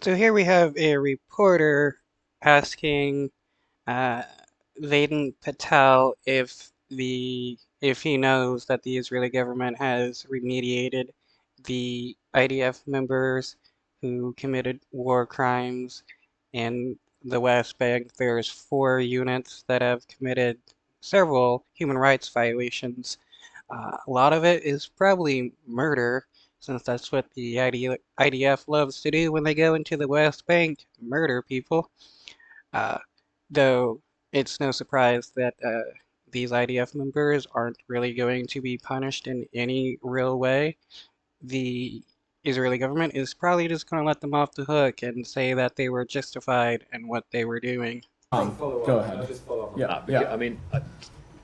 So here we have a reporter asking uh, Vaden Patel if he knows that the Israeli government has remediated the IDF members who committed war crimes in the West Bank. There's 4 units that have committed several human rights violations. A lot of it is probably murder, since that's what the IDF loves to do when they go into the West Bank, murder people. Uh, though it's no surprise that these IDF members aren't really going to be punished in any real way. The Israeli government is probably just going to let them off the hook and say that they were justified in what they were doing. Go ahead. I'll just follow up on Yeah, that. yeah. I mean,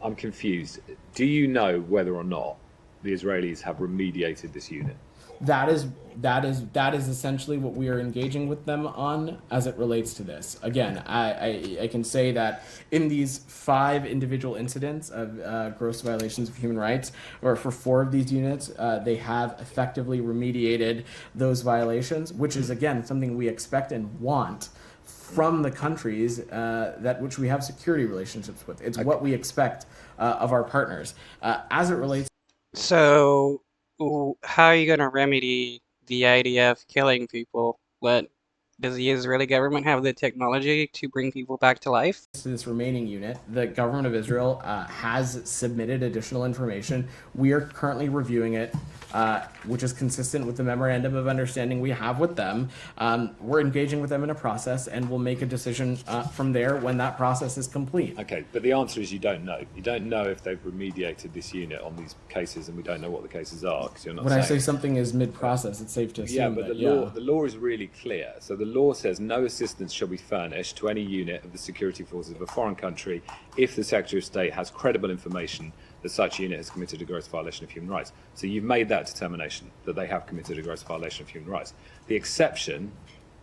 I'm confused. Do you know whether or not the Israelis have remediated this unit? That is essentially what we are engaging with them on as it relates to this. Again, I can say that in these 5 individual incidents of gross violations of human rights, or for 4 of these units, they have effectively remediated those violations, which is again something we expect and want from the countries that which we have security relationships with. It's what we expect of our partners as it relates. So, how are you going to remedy the IDF killing people? What does the Israeli government have the technology to bring people back to life? To this remaining unit, the government of Israel has submitted additional information. We are currently reviewing it, which is consistent with the memorandum of understanding we have with them. We're engaging with them in a process, and we'll make a decision from there when that process is complete. Okay, but the answer is you don't know. You don't know if they've remediated this unit on these cases, and we don't know what the cases are because you're not When saying. I say something is mid-process, it's safe to assume Yeah, but that, the law is really clear. So the law says no assistance shall be furnished to any unit of the security forces of a foreign country if the Secretary of State has credible information that such unit has committed a gross violation of human rights. So you've made that determination that they have committed a gross violation of human rights. The exception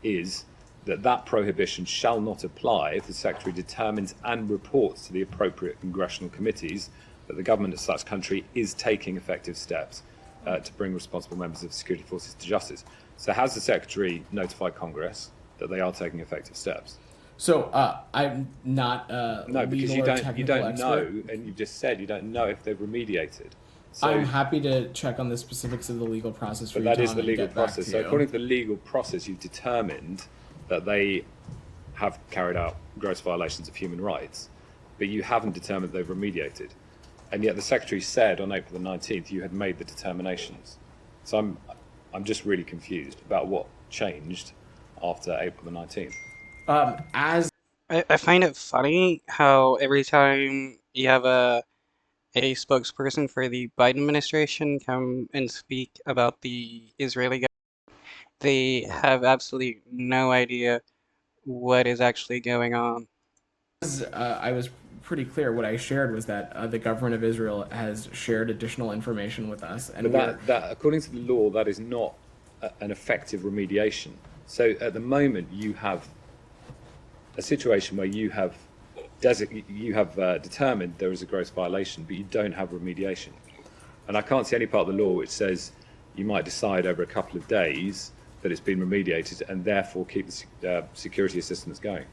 is that that prohibition shall not apply if the Secretary determines and reports to the appropriate congressional committees that the government of such country is taking effective steps to bring responsible members of security forces to justice. So has the Secretary notified Congress that they are taking effective steps? So I'm not No, because legal you or don't technical know, expert. and you've just said you don't know if they've remediated. So, I'm happy to check on the specifics of the legal process for but you, that Tom, is the and legal get back process. to So you. according to the legal process, you've determined that they have carried out gross violations of human rights, but you haven't determined they've remediated. And yet the Secretary said on April the 19th you had made the determinations. So I'm just really confused about what changed after April the 19th. As I find it funny how every time you have a spokesperson for the Biden administration come and speak about the Israeli government, they have absolutely no idea what is actually going on. I was pretty clear, what I shared was that the government of Israel has shared additional information with us, and But we're that according to the law, that is not an effective remediation. So at the moment, you have a situation where you have determined there is a gross violation, but you don't have remediation. And I can't see any part of the law which says you might decide over a couple of days that it's been remediated and therefore keep the security assistance going.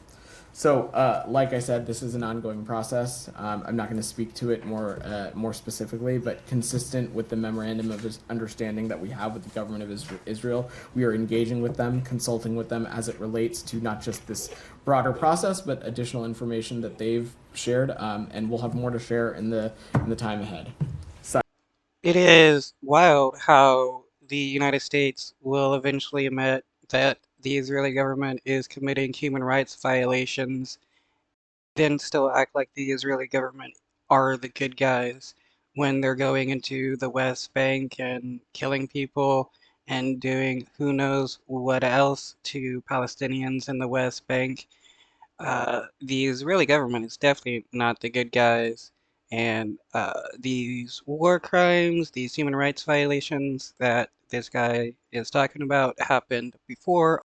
so like I said, this is an ongoing process. I'm not going to speak to it more specifically, but consistent with the memorandum of understanding that we have with the government of Israel, we are engaging with them, consulting with them as it relates to not just this broader process, but additional information that they've shared, and we'll have more to share in the time ahead. It is wild how the United States will eventually admit that the Israeli government is committing human rights violations, then still act like the Israeli government are the good guys when they're going into the West Bank and killing people and doing who knows what else to Palestinians in the West Bank. The Israeli government is definitely not the good guys, and these war crimes, these human rights violations that this guy is talking about happened before